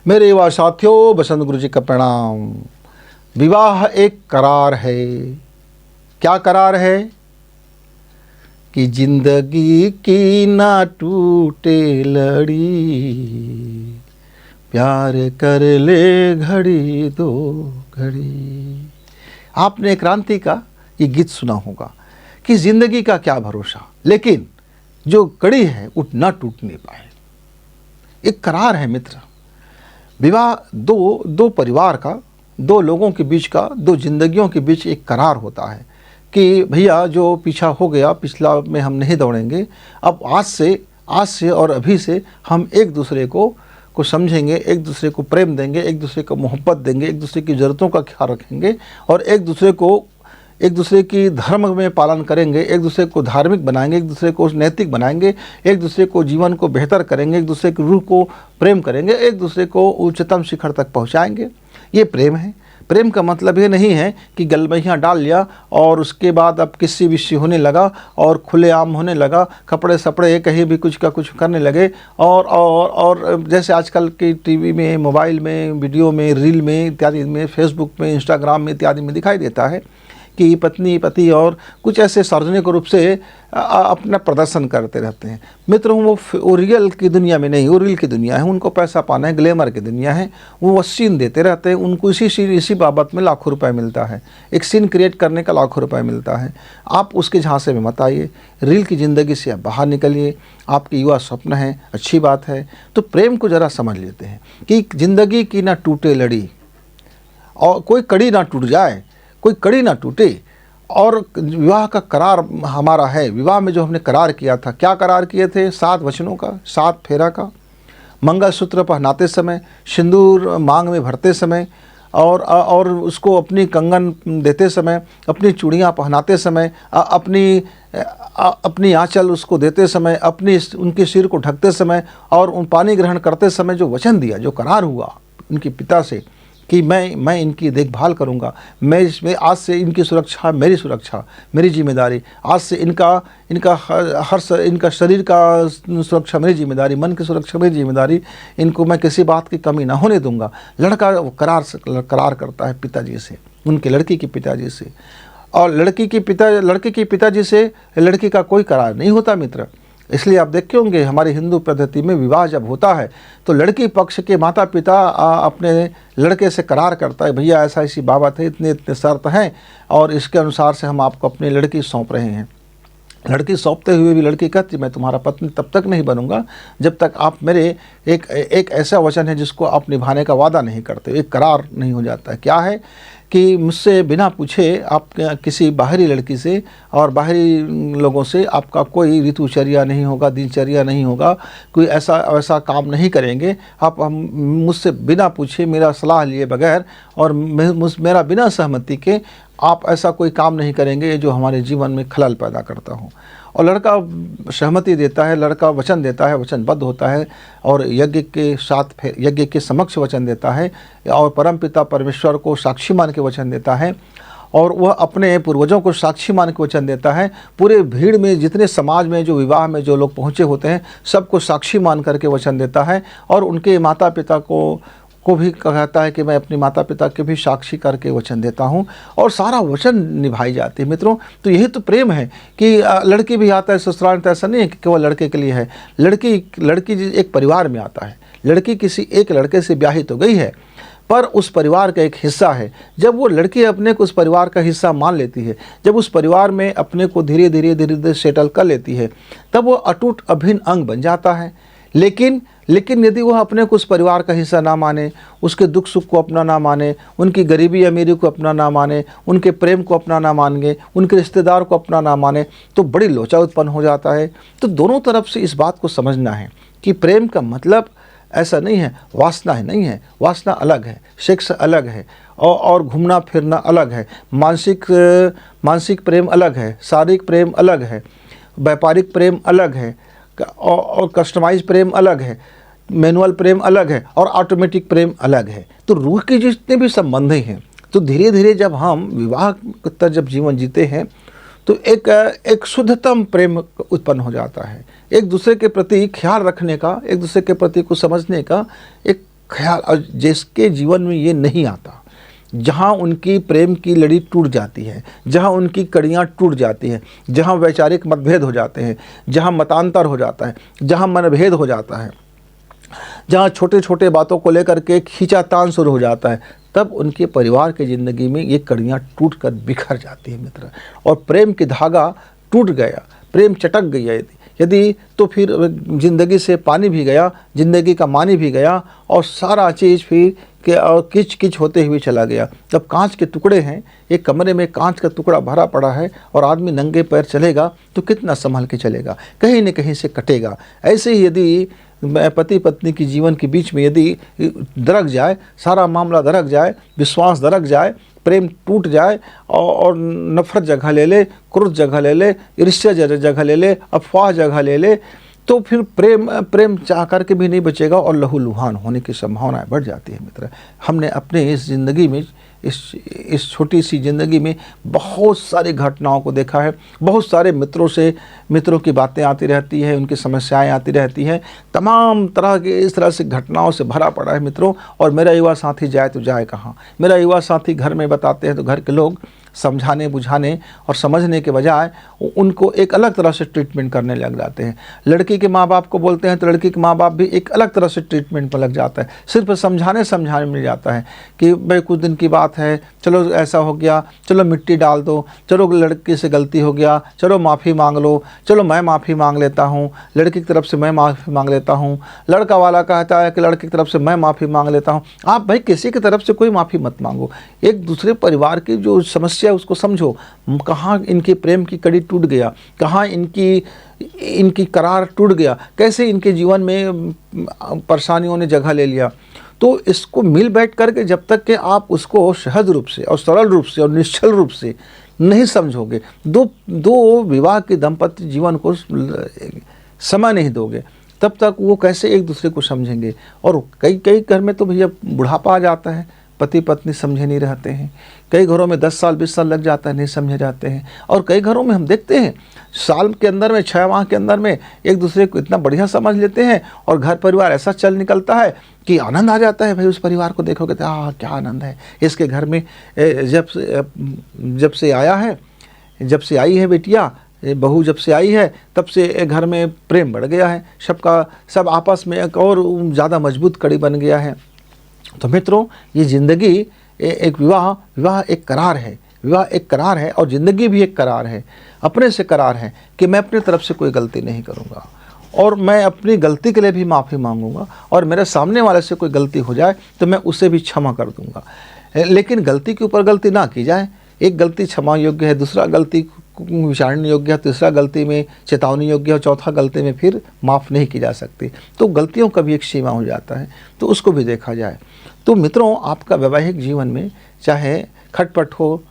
मेरे युवा साथियों, बसंत गुरु जी का प्रणाम। विवाह एक करार है। क्या करार है? कि जिंदगी की ना टूटे लड़ी, प्यार कर ले घड़ी दो घड़ी। आपने क्रांति का ये गीत सुना होगा कि जिंदगी का क्या भरोसा, लेकिन जो कड़ी है वो ना टूट नहीं पाए। एक करार है मित्र। विवाह दो परिवार का, दो लोगों के बीच का, दो जिंदगियों के बीच एक करार होता है कि भैया जो पीछा हो गया पिछला में हम नहीं दौड़ेंगे। अब आज से और अभी से हम एक दूसरे को समझेंगे, एक दूसरे को प्रेम देंगे, एक दूसरे को मोहब्बत देंगे, एक दूसरे की ज़रूरतों का ख्याल रखेंगे और एक दूसरे की धर्म में पालन करेंगे, एक दूसरे को धार्मिक बनाएंगे, एक दूसरे को नैतिक बनाएंगे, एक दूसरे को जीवन को बेहतर करेंगे, एक दूसरे की रूह को प्रेम करेंगे, एक दूसरे को उच्चतम शिखर तक पहुंचाएंगे। ये प्रेम है। प्रेम का मतलब ये नहीं है कि गलबहियाँ डाल लिया और उसके बाद अब किसी विषय होने लगा और खुलेआम होने लगा, कपड़े सपड़े कहीं भी कुछ का कुछ करने लगे और जैसे आजकल की टीवी में, मोबाइल में, वीडियो में, रील में इत्यादि में, फेसबुक में, इंस्टाग्राम में इत्यादि में दिखाई देता है कि पत्नी पति और कुछ ऐसे सार्वजनिक रूप से अपना प्रदर्शन करते रहते हैं। मित्रों, वो रियल की दुनिया में नहीं, वो रील की दुनिया है। उनको पैसा पाना है, ग्लैमर की दुनिया है। वो सीन देते रहते हैं, उनको इसी बाबत में लाखों रुपए मिलता है। एक सीन क्रिएट करने का लाखों रुपए मिलता है। आप उसके झांसे में मत आइए। रील की ज़िंदगी से आप बाहर निकलिए। आपके युवा स्वप्न है, अच्छी बात है। तो प्रेम को ज़रा समझ लेते हैं कि ज़िंदगी की ना टूटे लड़ी और कोई कड़ी ना टूट जाए, कोई कड़ी ना टूटे। और विवाह का करार हमारा है। विवाह में जो हमने करार किया था, क्या करार किए थे? 7 वचनों का, 7 फेरा का, मंगलसूत्र पहनाते समय, सिंदूर मांग में भरते समय और उसको अपनी कंगन देते समय, अपनी चूड़ियाँ पहनाते समय, अपनी आंचल उसको देते समय, उनके सिर को ढकते समय और उन पानी ग्रहण करते समय जो वचन दिया, जो करार हुआ उनके पिता से कि मैं इनकी देखभाल करूंगा, मैं आज से इनकी सुरक्षा मेरी सुरक्षा, मेरी जिम्मेदारी। आज से इनका शरीर का सुरक्षा मेरी जिम्मेदारी, मन की सुरक्षा मेरी जिम्मेदारी। इनको मैं किसी बात की कमी ना होने दूंगा। लड़का करार करता है पिताजी से, उनके लड़की के पिताजी से। और लड़के के पिताजी से लड़की का कोई करार नहीं होता मित्र। इसलिए आप देखे होंगे हमारी हिंदू पद्धति में विवाह जब होता है तो लड़की पक्ष के माता पिता अपने लड़के से करार करता है, भैया ऐसा ऐसी बाबत है, इतने इतने शर्त हैं और इसके अनुसार से हम आपको अपनी लड़की सौंप रहे हैं। लड़की सौंपते हुए भी लड़की कहती, मैं तुम्हारा पत्नी तब तक नहीं बनूंगा जब तक आप मेरे एक ऐसा वचन है जिसको आप निभाने का वादा नहीं करते। एक करार नहीं हो जाता है। क्या है कि मुझसे बिना पूछे आप किसी बाहरी लड़की से और बाहरी लोगों से आपका कोई ऋतुचर्या नहीं होगा, दिनचर्या नहीं होगा, कोई ऐसा काम नहीं करेंगे। आप मुझसे बिना पूछे, मेरा सलाह लिए बगैर और मेरा बिना सहमति के आप ऐसा कोई काम नहीं करेंगे जो हमारे जीवन में खलल पैदा करता हो। और लड़का सहमति देता है, लड़का वचन देता है, वचनबद्ध होता है और यज्ञ के समक्ष वचन देता है और परमपिता परमेश्वर को साक्षी मान के वचन देता है और वह अपने पूर्वजों को साक्षी मान के वचन देता है। पूरे भीड़ में जितने समाज में जो विवाह में जो लोग पहुँचे होते हैं सबको साक्षी मान करके वचन देता है और उनके माता पिता को भी कहता है कि मैं अपने माता पिता के भी साक्षी करके वचन देता हूँ और सारा वचन निभाई जाती है मित्रों। तो यही तो प्रेम है कि लड़की भी आता है ससुराल में। ऐसा नहीं है कि केवल लड़के के लिए है। लड़की एक परिवार में आता है। लड़की किसी एक लड़के से ब्याही तो गई है पर उस परिवार का एक हिस्सा है। जब वो लड़की अपने को उस परिवार का हिस्सा मान लेती है, जब उस परिवार में अपने को धीरे धीरे सेटल कर लेती है, तब वो अटूट अभिन्न अंग बन जाता है। लेकिन यदि वह अपने को उस परिवार का हिस्सा ना माने, उसके दुख सुख को अपना ना माने, उनकी गरीबी अमीरी को अपना ना माने, उनके प्रेम को अपना ना माने, उनके रिश्तेदार को अपना ना माने, तो बड़ी लोचा उत्पन्न हो जाता है। तो दोनों तरफ से इस बात को समझना है कि प्रेम का मतलब ऐसा नहीं है, वासना है नहीं है। वासना अलग है, सेक्स अलग है और घूमना फिरना अलग है। मानसिक प्रेम अलग है, शारीरिक प्रेम अलग है, व्यापारिक प्रेम अलग है और कस्टमाइज प्रेम अलग है, मैनुअल प्रेम अलग है और ऑटोमेटिक प्रेम अलग है। तो रूह के जितने भी संबंध हैं, तो धीरे धीरे जब हम विवाह तक जब जीवन जीते हैं तो एक शुद्धतम प्रेम उत्पन्न हो जाता है। एक दूसरे के प्रति ख्याल रखने का, एक दूसरे के प्रति को समझने का एक ख्याल, और जिसके जीवन में ये नहीं आता, जहाँ उनकी प्रेम की लड़ी टूट जाती है, जहाँ उनकी कड़ियाँ टूट जाती हैं, जहाँ वैचारिक मतभेद हो जाते हैं, जहाँ मतांतर हो जाता है, जहाँ मनभेद हो जाता है, जहाँ छोटे छोटे बातों को लेकर के खींचातान शुरू हो जाता है, तब उनके परिवार की ज़िंदगी में ये कड़ियाँ टूट कर बिखर जाती है मित्र। और प्रेम की धागा टूट गया, प्रेम चटक गया यदि तो फिर ज़िंदगी से पानी भी गया, ज़िंदगी का मानी भी गया, और सारा चीज़ फिर कि किच किच होते हुए चला गया। जब कांच के टुकड़े हैं, एक कमरे में कांच का टुकड़ा भरा पड़ा है और आदमी नंगे पैर चलेगा तो कितना संभल के चलेगा, कहीं न कहीं से कटेगा। ऐसे ही यदि पति पत्नी की जीवन के बीच में यदि दरक जाए, सारा मामला दरक जाए, विश्वास दरक जाए, प्रेम टूट जाए और नफरत जगह ले ले, क्रोध जगह ले ले, ईर्ष्या जगह ले ले, अफवाह जगह ले ले, तो फिर प्रेम चाह करके भी नहीं बचेगा और लहूलुहान होने की संभावनाएं बढ़ जाती है मित्र। हमने अपने इस ज़िंदगी में, इस छोटी सी ज़िंदगी में बहुत सारी घटनाओं को देखा है। बहुत सारे मित्रों की बातें आती रहती है, उनकी समस्याएं आती रहती हैं, तमाम तरह के इस तरह से घटनाओं से भरा पड़ा है मित्रों। और मेरा युवा साथी जाए तो जाए कहाँ। मेरा युवा साथी घर में बताते हैं तो घर के लोग समझाने बुझाने और समझने के बजाय उनको एक अलग तरह से ट्रीटमेंट करने लग जाते हैं। लड़की के माँ बाप को बोलते हैं तो लड़की के माँ बाप भी एक अलग तरह से ट्रीटमेंट पर लग जाता है। सिर्फ समझाने में जाता है कि भाई कुछ दिन की बात है, चलो ऐसा हो गया, चलो मिट्टी डाल दो, चलो लड़की से गलती हो गया, चलो माफ़ी मांग लो, चलो मैं माफ़ी मांग लेता हूँ, लड़की की तरफ से मैं माफ़ी मांग लेता हूँ। लड़का वाला कहता है कि लड़की की तरफ से मैं माफ़ी मांग लेता हूँ। आप भाई किसी की तरफ से कोई माफ़ी मत मांगो, एक दूसरे परिवार की जो समस्या उसको समझो। कहाँ इनके प्रेम की कड़ी टूट गया, कहाँ इनकी करार टूट गया, कैसे इनके जीवन में परेशानियों ने जगह ले लिया। तो इसको मिल बैठ करके जब तक कि आप उसको सहज रूप से और सरल रूप से और निश्चल रूप से नहीं समझोगे, दो विवाह के दाम्पत्य जीवन को समय नहीं दोगे, तब तक वो कैसे एक दूसरे को समझेंगे। और कई घर में तो भैया बुढ़ापा आ जाता है, पति पत्नी समझे नहीं रहते हैं। कई घरों में 10 साल 20 साल लग जाता है, नहीं समझे जाते हैं। और कई घरों में हम देखते हैं साल के अंदर में 6 माह के अंदर में एक दूसरे को इतना बढ़िया समझ लेते हैं और घर परिवार ऐसा चल निकलता है कि आनंद आ जाता है। भाई उस परिवार को देखोगे तो क्या आनंद है इसके घर में। जब से आई है बेटिया, बहू जब से आई है तब से घर में प्रेम बढ़ गया है, सब आपस में एक और ज़्यादा मजबूत कड़ी बन गया है। तो मित्रों, ये ज़िंदगी एक विवाह एक करार है, विवाह एक करार है और ज़िंदगी भी एक करार है। अपने से करार है कि मैं अपनी तरफ से कोई गलती नहीं करूँगा और मैं अपनी गलती के लिए भी माफ़ी मांगूंगा, और मेरे सामने वाले से कोई गलती हो जाए तो मैं उसे भी क्षमा कर दूंगा। लेकिन गलती के ऊपर गलती ना की जाए। एक गलती क्षमा योग्य है, दूसरा गलती विचारण योग्य है, तीसरा गलती में चेतावनी योग्य है और चौथा गलती में फिर माफ़ नहीं की जा सकती। तो गलतियों का भी एक सीमा हो जाता है, तो उसको भी देखा जाए। तो मित्रों, आपका वैवाहिक जीवन में चाहे खटपट हो,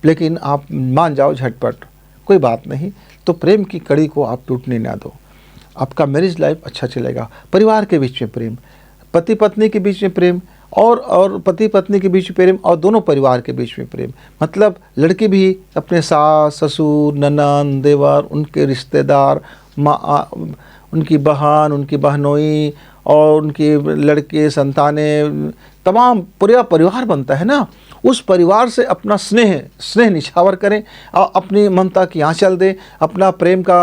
लेकिन आप मान जाओ झटपट, कोई बात नहीं, तो प्रेम की कड़ी को आप टूटने ना दो। आपका मैरिज लाइफ अच्छा चलेगा। परिवार के बीच में प्रेम, पति पत्नी के बीच में प्रेम, और पति पत्नी के बीच में प्रेम, और दोनों परिवार के बीच में प्रेम। मतलब लड़की भी अपने सास ससुर ननद देवर, उनके रिश्तेदार, उनकी बहन, उनकी बहनोई और उनके लड़के संतानें, तमाम पूरा परिवार बनता है ना, उस परिवार से अपना स्नेह निछावर करें, अपनी ममता की आंचल दे, अपना प्रेम का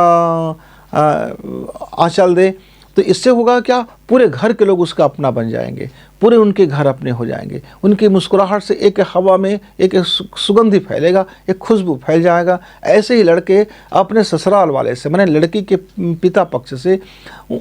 आंचल दे। तो इससे होगा क्या, पूरे घर के लोग उसका अपना बन जाएंगे, पूरे उनके घर अपने हो जाएंगे। उनकी मुस्कुराहट से एक हवा में एक सुगंधी फैलेगा, एक खुशबू फैल जाएगा। ऐसे ही लड़के अपने ससुराल वाले से, माने लड़की के पिता पक्ष से,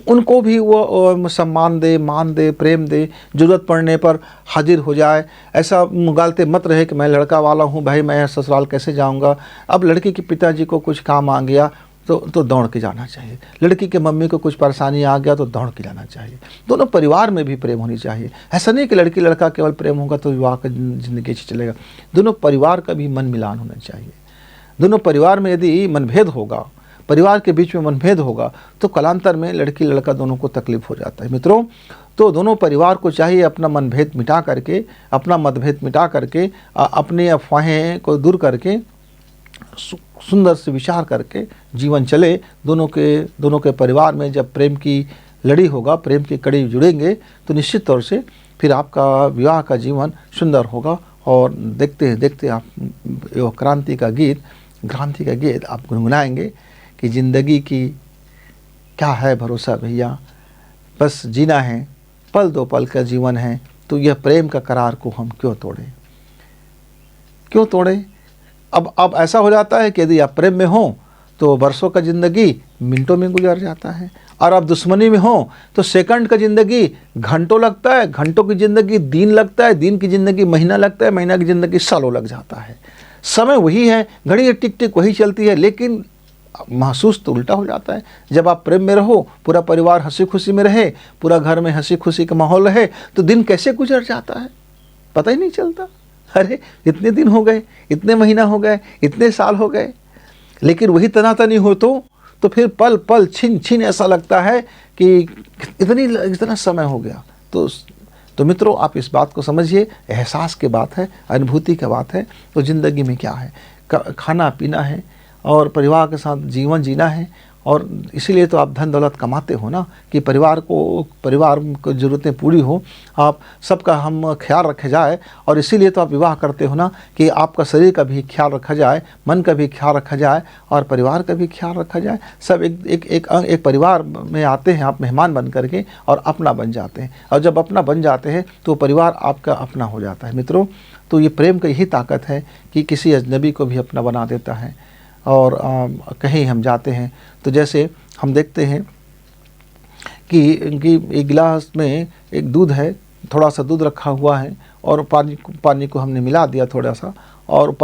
उनको भी वो सम्मान दे, मान दे, प्रेम दे, ज़रूरत पड़ने पर हाजिर हो जाए। ऐसा मुगालते मत रहे कि मैं लड़का वाला हूँ भाई, मैं ससुराल कैसे जाऊँगा। अब लड़की के पिताजी को कुछ काम आ गया तो दौड़ के जाना चाहिए। लड़की के मम्मी को कुछ परेशानी आ गया तो दौड़ के जाना चाहिए। दोनों परिवार में भी प्रेम होनी चाहिए। ऐसा नहीं कि लड़की लड़का केवल प्रेम होगा तो विवाह का जिंदगी चलेगा। दोनों परिवार का भी मन मिलान होना चाहिए। दोनों परिवार में यदि मनभेद होगा, परिवार के बीच में मनभेद होगा, तो कालांतर में लड़की लड़का दोनों को तकलीफ हो जाता है। मित्रों, तो दोनों परिवार को चाहिए अपना मनभेद मिटा करके, अपना मतभेद मिटा करके, अपनी अफवाहें को दूर करके, सुंदर से विचार करके जीवन चले। दोनों के परिवार में जब प्रेम की लड़ी होगा, प्रेम की कड़ी जुड़ेंगे, तो निश्चित तौर से फिर आपका विवाह का जीवन सुंदर होगा। और देखते देखते आप वो क्रांति का गीत आप गुनगुनाएंगे कि ज़िंदगी की क्या है भरोसा भैया, बस जीना है, पल दो पल का जीवन है, तो यह प्रेम का करार को हम क्यों तोड़ें। अब ऐसा हो जाता है कि यदि आप प्रेम में हो तो वर्षों का ज़िंदगी मिनटों में गुजर जाता है, और आप दुश्मनी में हो तो सेकंड का ज़िंदगी घंटों लगता है, घंटों की ज़िंदगी दिन लगता है, दिन की ज़िंदगी महीना लगता है, महीना की ज़िंदगी सालों लग जाता है। समय वही है, घड़ी टिक टिक वही चलती है, लेकिन महसूस तो उल्टा हो जाता है। जब आप प्रेम में रहो, पूरा परिवार हंसी खुशी में रहे, पूरा घर में हंसी खुशी का माहौल रहे, तो दिन कैसे गुजर जाता है पता ही नहीं चलता। अरे इतने दिन हो गए, इतने महीना हो गए, इतने साल हो गए, लेकिन वही तनातनी हो तो फिर पल पल छिन छिन ऐसा लगता है कि इतना समय हो गया। तो मित्रों, आप इस बात को समझिए, एहसास की बात है, अनुभूति की बात है। तो ज़िंदगी में क्या है, खाना पीना है और परिवार के साथ जीवन जीना है, और इसीलिए तो आप धन दौलत कमाते हो ना, कि परिवार को ज़रूरतें पूरी हो, आप सबका हम ख्याल रखा जाए। और इसीलिए तो आप विवाह करते हो ना, कि आपका शरीर का भी ख्याल रखा जाए, मन का भी ख्याल रखा जाए, और परिवार का भी ख्याल रखा जाए। सब एक परिवार में आते हैं आप मेहमान बन करके, और अपना बन जाते हैं, और जब अपना बन जाते हैं तो परिवार आपका अपना हो जाता है। मित्रों, तो ये प्रेम का यही ताकत है कि किसी अजनबी को भी अपना बना देता है। और कहीं हम जाते हैं तो जैसे हम देखते हैं कि एक गिलास में एक दूध है, थोड़ा सा दूध रखा हुआ है, और पानी को हमने मिला दिया थोड़ा सा, और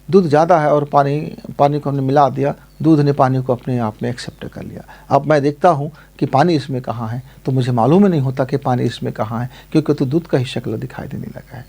दूध ज़्यादा है और पानी को हमने मिला दिया, दूध ने पानी को अपने आप में एक्सेप्ट कर लिया। अब मैं देखता हूँ कि पानी इसमें कहाँ है, तो मुझे मालूम ही नहीं होता कि पानी इसमें कहाँ है, क्योंकि तो दूध का ही शक्ल दिखाई देने लगा है।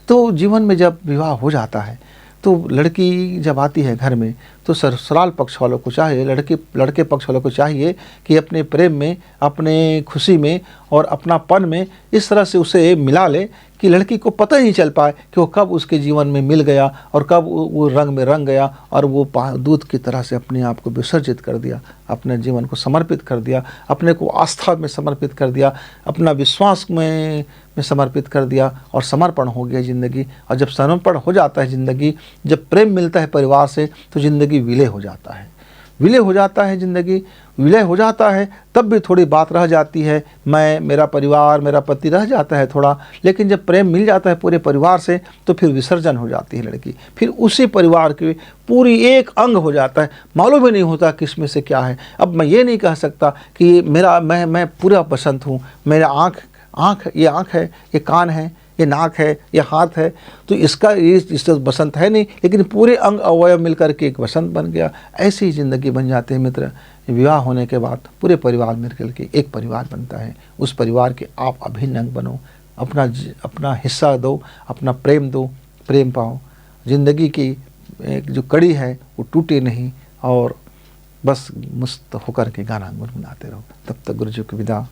तो जीवन में जब विवाह हो जाता है, तो लड़की जब आती है घर में, तो ससुराल पक्ष वालों को चाहिए, लड़के पक्ष वालों को चाहिए कि अपने प्रेम में, अपने खुशी में और अपनापन में इस तरह से उसे मिला ले कि लड़की को पता ही नहीं चल पाए कि वो कब उसके जीवन में मिल गया, और कब वो रंग में रंग गया, और वो दूध की तरह से अपने आप को विसर्जित कर दिया, अपने जीवन को समर्पित कर दिया, अपने को आस्था में समर्पित कर दिया, अपना विश्वास में समर्पित कर दिया, और समर्पण हो गया ज़िंदगी। और जब समर्पण हो जाता है ज़िंदगी, जब प्रेम मिलता है परिवार से, तो ज़िंदगी विलय हो जाता है, ज़िंदगी विलय हो जाता है। तब भी थोड़ी बात रह जाती है, मेरा परिवार, मेरा पति रह जाता है थोड़ा, लेकिन जब प्रेम मिल जाता है पूरे परिवार से, तो फिर विसर्जन हो जाती है लड़की, फिर उसी परिवार के पूरी एक अंग हो जाता है, मालूम ही नहीं होता किस में से क्या है। अब मैं ये नहीं कह सकता कि मैं पूरा बसंत हूँ, मेरा ये आँख है, ये कान है, ये नाक है, ये हाथ है, तो इससे बसंत है नहीं, लेकिन पूरे अंग अवयव मिलकर के एक बसंत बन गया। ऐसी ही ज़िंदगी बन जाते हैं मित्र। विवाह होने के बाद पूरे परिवार मिलकर के एक परिवार बनता है। उस परिवार के आप अभिन्न अंग बनो, अपना हिस्सा दो, अपना प्रेम दो, प्रेम पाओ। ज़िंदगी की एक जो कड़ी है वो टूटे नहीं, और बस मस्त होकर के गाना गुनगुनाते रहो। तब तक गुरु जी को विदा।